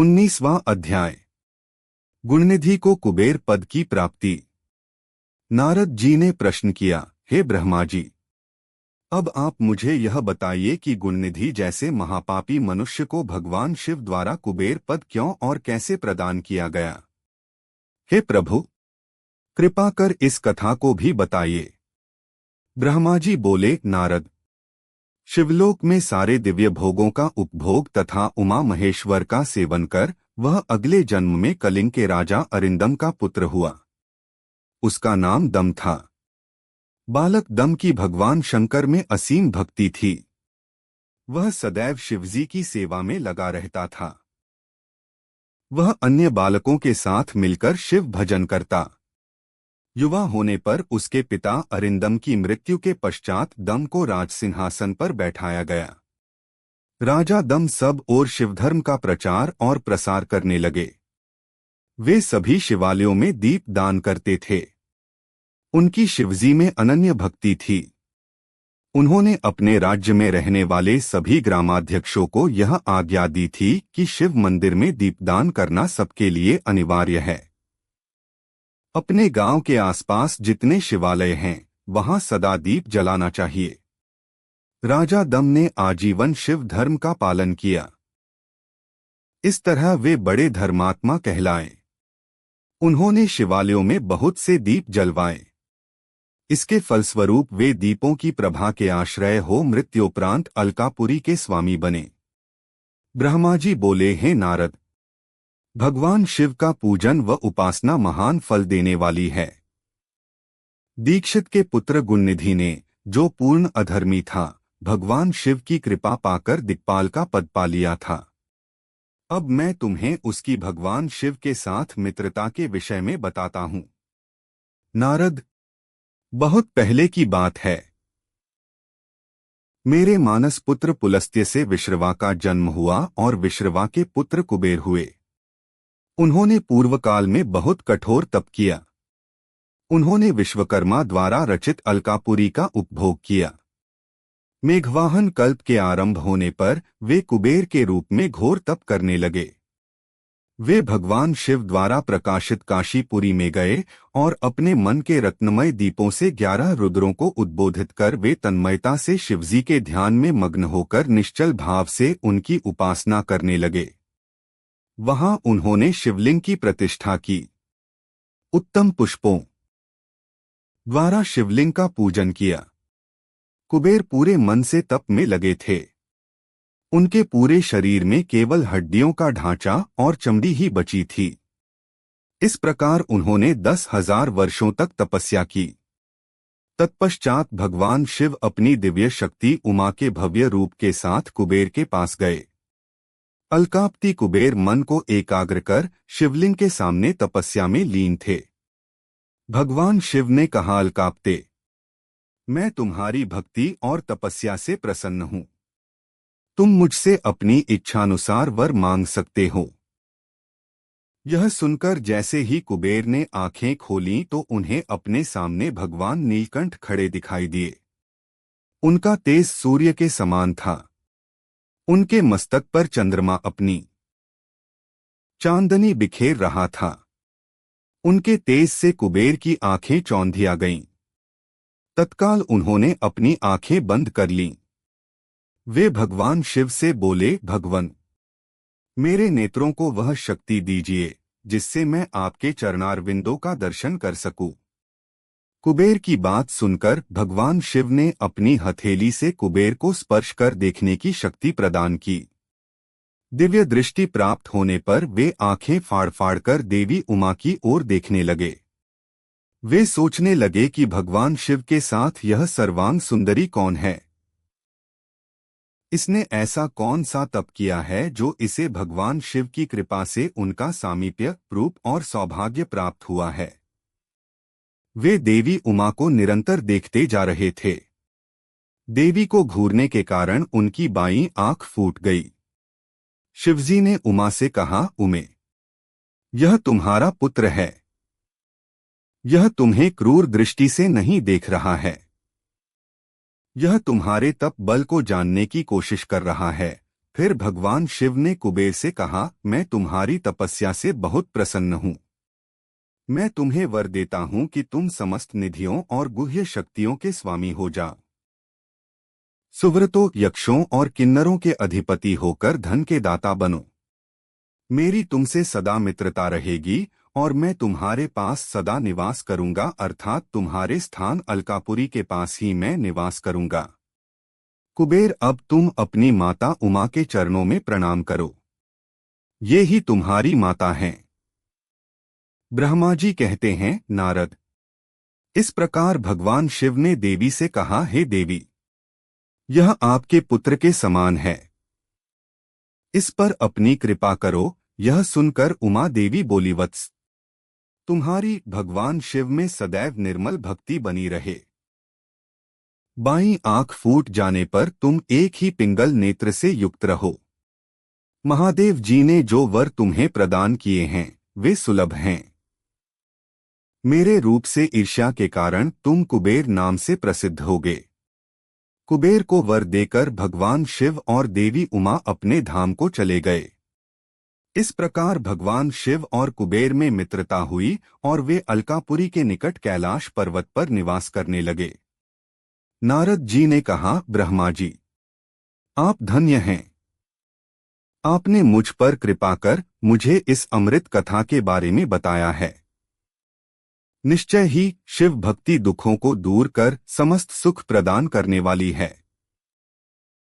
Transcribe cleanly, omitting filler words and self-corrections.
19वां अध्याय। गुणनिधि को कुबेर पद की प्राप्ति। नारद जी ने प्रश्न किया, हे ब्रह्मा जी, अब आप मुझे यह बताइए कि गुणनिधि जैसे महापापी मनुष्य को भगवान शिव द्वारा कुबेर पद क्यों और कैसे प्रदान किया गया। हे प्रभु, कृपा कर इस कथा को भी बताइए। ब्रह्मा जी बोले, नारद, शिवलोक में सारे दिव्य भोगों का उपभोग तथा उमा महेश्वर का सेवन कर वह अगले जन्म में कलिंग के राजा अरिंदम का पुत्र हुआ। उसका नाम दम था। बालक दम की भगवान शंकर में असीम भक्ति थी। वह सदैव शिवजी की सेवा में लगा रहता था। वह अन्य बालकों के साथ मिलकर शिव भजन करता। युवा होने पर उसके पिता अरिंदम की मृत्यु के पश्चात दम को राज सिंहासन पर बैठाया गया। राजा दम सब और शिवधर्म का प्रचार और प्रसार करने लगे। वे सभी शिवालयों में दीप दान करते थे। उनकी शिवजी में अनन्य भक्ति थी। उन्होंने अपने राज्य में रहने वाले सभी ग्रामाध्यक्षों को यह आज्ञा दी थी कि शिव मंदिर में दीपदान करना सबके लिए अनिवार्य है। अपने गांव के आसपास जितने शिवालय हैं, वहां सदा दीप जलाना चाहिए। राजा दम ने आजीवन शिव धर्म का पालन किया। इस तरह वे बड़े धर्मात्मा कहलाए। उन्होंने शिवालयों में बहुत से दीप जलवाए। इसके फलस्वरूप वे दीपों की प्रभा के आश्रय हो मृत्योपरांत अलकापुरी के स्वामी बने। ब्रह्मा जी बोले, हे नारद, भगवान शिव का पूजन व उपासना महान फल देने वाली है। दीक्षित के पुत्र गुणनिधि ने, जो पूर्ण अधर्मी था, भगवान शिव की कृपा पाकर दिक्पाल का पद पा लिया था। अब मैं तुम्हें उसकी भगवान शिव के साथ मित्रता के विषय में बताता हूँ। नारद, बहुत पहले की बात है। मेरे मानस पुत्र पुलस्त्य से विश्रवा का जन्म हुआ और विश्रवा के पुत्र कुबेर हुए। उन्होंने पूर्व काल में बहुत कठोर तप किया। उन्होंने विश्वकर्मा द्वारा रचित अलकापुरी का उपभोग किया। मेघवाहन कल्प के आरंभ होने पर वे कुबेर के रूप में घोर तप करने लगे। वे भगवान शिव द्वारा प्रकाशित काशीपुरी में गए और अपने मन के रत्नमय दीपों से 11 रुद्रों को उद्बोधित कर वे तन्मयता से शिवजी के ध्यान में मग्न होकर निश्चल भाव से उनकी उपासना करने लगे। वहां उन्होंने शिवलिंग की प्रतिष्ठा की। उत्तम पुष्पों द्वारा शिवलिंग का पूजन किया। कुबेर पूरे मन से तप में लगे थे। उनके पूरे शरीर में केवल हड्डियों का ढांचा और चमड़ी ही बची थी। इस प्रकार उन्होंने 10,000 वर्षों तक तपस्या की। तत्पश्चात भगवान शिव अपनी दिव्य शक्ति उमा के भव्य रूप के साथ कुबेर के पास गए। अलकाप्ति कुबेर मन को एकाग्र कर शिवलिंग के सामने तपस्या में लीन थे। भगवान शिव ने कहा, अलकाप्ते, मैं तुम्हारी भक्ति और तपस्या से प्रसन्न हूँ। तुम मुझसे अपनी इच्छानुसार वर मांग सकते हो। यह सुनकर जैसे ही कुबेर ने आंखें खोलीं तो उन्हें अपने सामने भगवान नीलकंठ खड़े दिखाई दिए। उनका तेज सूर्य के समान था। उनके मस्तक पर चंद्रमा अपनी चांदनी बिखेर रहा था। उनके तेज से कुबेर की आंखें चौंधिया गईं। तत्काल उन्होंने अपनी आंखें बंद कर लीं। वे भगवान शिव से बोले, भगवन, मेरे नेत्रों को वह शक्ति दीजिए जिससे मैं आपके चरणारविंदों का दर्शन कर सकूं। कुबेर की बात सुनकर भगवान शिव ने अपनी हथेली से कुबेर को स्पर्श कर देखने की शक्ति प्रदान की। दिव्य दृष्टि प्राप्त होने पर वे आंखें फाड़ फाड़ कर देवी उमा की ओर देखने लगे। वे सोचने लगे कि भगवान शिव के साथ यह सर्वांग सुंदरी कौन है। इसने ऐसा कौन सा तप किया है जो इसे भगवान शिव की कृपा से उनका सामीप्य, रूप और सौभाग्य प्राप्त हुआ है। वे देवी उमा को निरंतर देखते जा रहे थे। देवी को घूरने के कारण उनकी बाईं आंख फूट गई। शिवजी ने उमा से कहा, उमे, यह तुम्हारा पुत्र है। यह तुम्हें क्रूर दृष्टि से नहीं देख रहा है। यह तुम्हारे तप बल को जानने की कोशिश कर रहा है फिर भगवान शिव ने कुबेर से कहा, मैं तुम्हारी तपस्या से बहुत प्रसन्न हूँ। मैं तुम्हें वर देता हूँ कि तुम समस्त निधियों और गुह्य शक्तियों के स्वामी हो जाओ। सुव्रतों, यक्षों और किन्नरों के अधिपति होकर धन के दाता बनो। मेरी तुमसे सदा मित्रता रहेगी और मैं तुम्हारे पास सदा निवास करूंगा, अर्थात तुम्हारे स्थान अलकापुरी के पास ही मैं निवास करूंगा। कुबेर, अब तुम अपनी माता उमा के चरणों में प्रणाम करो। ये ही तुम्हारी माता हैं। ब्रह्मा जी कहते हैं, नारद, इस प्रकार भगवान शिव ने देवी से कहा, हे देवी, यह आपके पुत्र के समान है, इस पर अपनी कृपा करो। यह सुनकर उमा देवी बोली, वत्स, तुम्हारी भगवान शिव में सदैव निर्मल भक्ति बनी रहे। बाईं आंख फूट जाने पर तुम एक ही पिंगल नेत्र से युक्त रहो। महादेव जी ने जो वर तुम्हें प्रदान किए हैं वे सुलभ हैं। मेरे रूप से ईर्ष्या के कारण तुम कुबेर नाम से प्रसिद्ध होगे। कुबेर को वर देकर भगवान शिव और देवी उमा अपने धाम को चले गए। इस प्रकार भगवान शिव और कुबेर में मित्रता हुई और वे अलकापुरी के निकट कैलाश पर्वत पर निवास करने लगे। नारद जी ने कहा, ब्रह्मा जी, आप धन्य हैं। आपने मुझ पर कृपा कर मुझे इस अमृत कथा के बारे में बताया है। निश्चय ही शिव भक्ति दुखों को दूर कर समस्त सुख प्रदान करने वाली है।